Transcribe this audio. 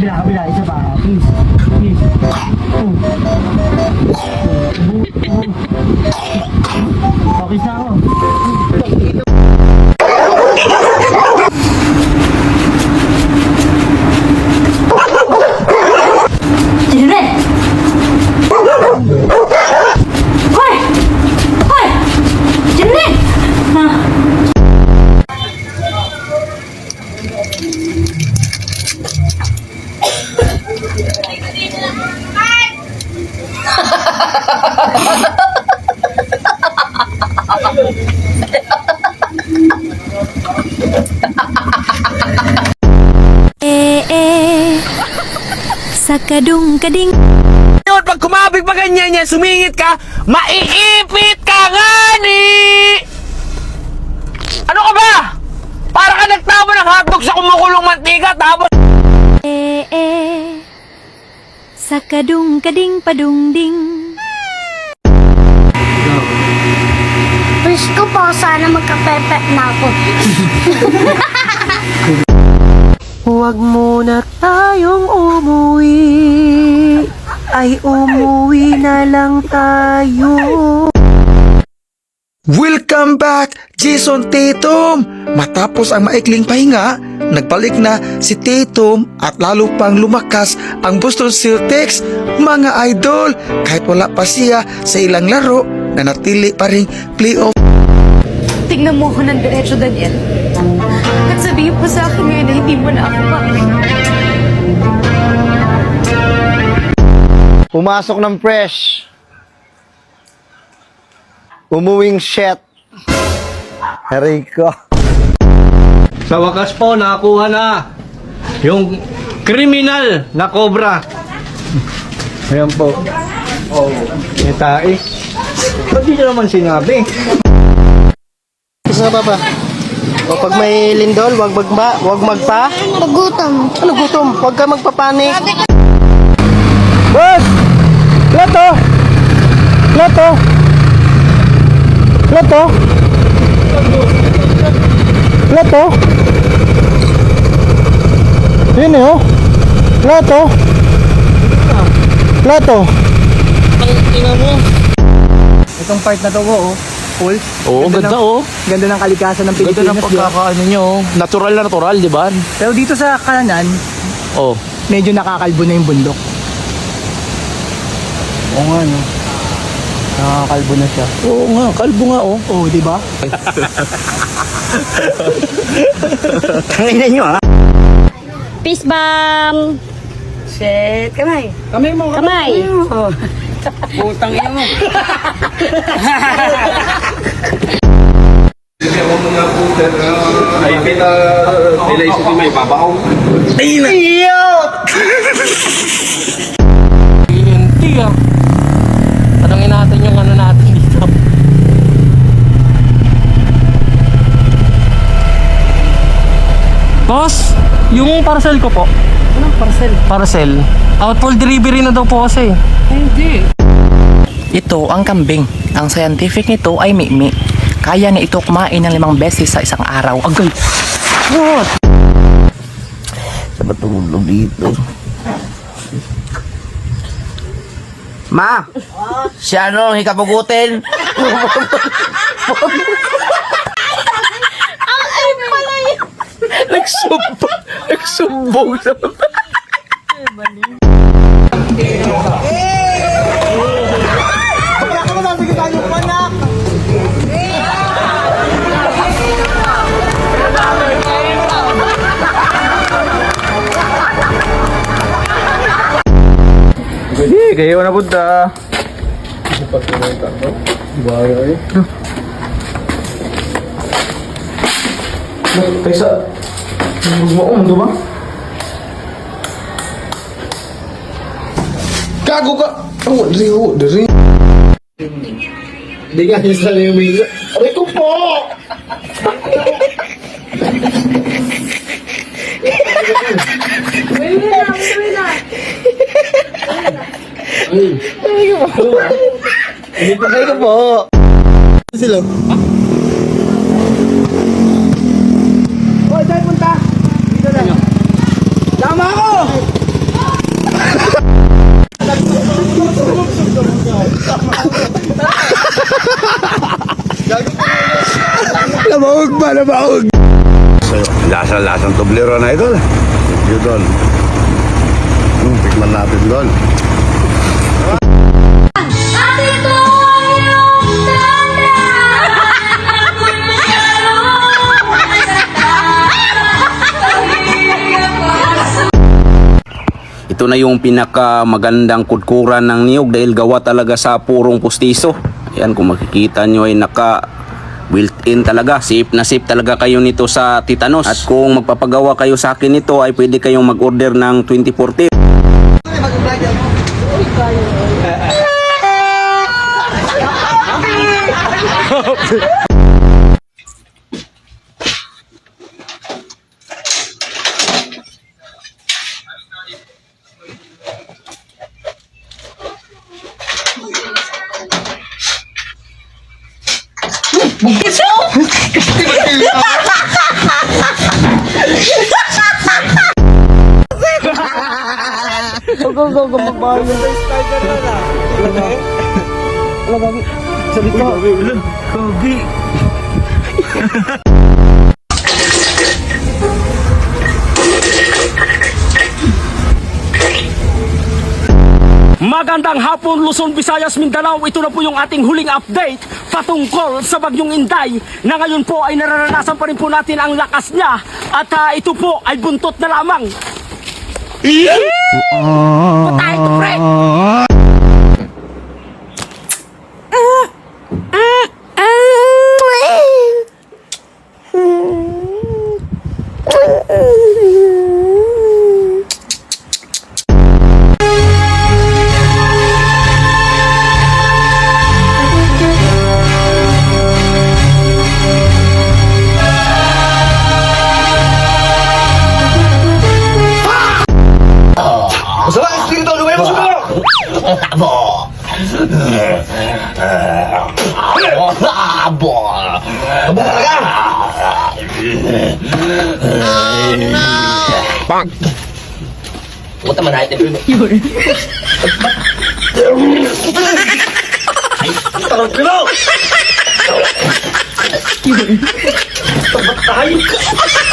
kabila. Isa pa. Please. Okay na ako. Jire! Hoy! Jire! Sa kadung-kading. Yun, pag kumabig pa ganyan yan, sumingit ka, maiipit ka nga ni! Ano ka ba? Para ka nagtama ng hotdog sa kumukulong mantika, tapos... Sa kadung-kading padungding. Wish ko po sana magka-pepe na ako. Huwag muna tayong umuwi, ay umuwi na lang tayo. Welcome back, Jason Tatum! Matapos ang maikling pahinga, nagbalik na si Tatum at lalo pang lumakas ang Boston Celtics, mga idol. Kahit wala pa siya sa ilang laro, nanatili pa ring playoff. Tingnan mo ako ng diretso, Daniel. At sabihin mo sa akin ngayon na hindi mo na ako mahal. Pumasok ng fresh. Umuwing shit. Aray ko. Sa wakas po, nakakuha na yung kriminal na cobra. Ayan po. Oh, may tae. Ba't di nyo naman sinabi? Isa pa ba? O pag may lindol, wag magpa. Pagutom. Ano gutom? Huwag ka magpapanik. Boss! Plato! Plato! Plato! Plato! Yun eh oh! Plato! Plato! Itong part na to ko, Paul. Oo, ganda oh. Ganda ng kalikasan ng Pilipinas. Ganda ng pagkakaano nyo. Natural na natural, di ba? Pero dito sa kanan, Oh. medyo nakakalbo na yung bundok. Oo nga, no? Nakakalbo na siya. Oo nga, kalbo nga oh. Oo, di ba? Tangina nyo ha? Peace bomb! Shit, kamay. Kamay mo. Putang ina mo. Ay, nila isipin may babaw. Hindi ah. Tanungin natin yung ano natin dito. Boss, yung parcel ko po. Anong parcel? Parcel. Outfall delivery na daw po kasi. Hindi. Ito ang kambing. Ang scientific nito ay mimi. Kaya na ito kumain ng 5 beses sa isang araw. Agay! What? Sa matulog dito. Ma! Si ano, hikapugutin? Nagsumbong sa Hindi, kayo na punta. Kaysa, mundo ba? Gago ka! Dari. Hindi nga yung sa yung migo. Aray ko po! Aray ko po! Sila? Oh, saan punta? Dito na. Tama ako! Namaog ba, namaog? Lasa-lasang tublero na idol. Thank you, Don. Tikman natin, Don. Ito na yung pinakamagandang kudkuran ng niyog dahil gawa talaga sa purong pustiso. Ayan, kung makikita nyo ay naka built-in talaga. Safe na safe talaga kayo nito sa titanos. At kung magpapagawa kayo sa akin nito ay pwede kayong mag-order ng 2014. Magandang hapon Luzon, Visayas, Mindanao. Ito na po yung ating huling update patungkol sa bagyong Inday na ngayon po ay nararanasan pa rin po natin ang lakas niya at ito po ay buntot na lamang. Patay ko, pre! Tayo!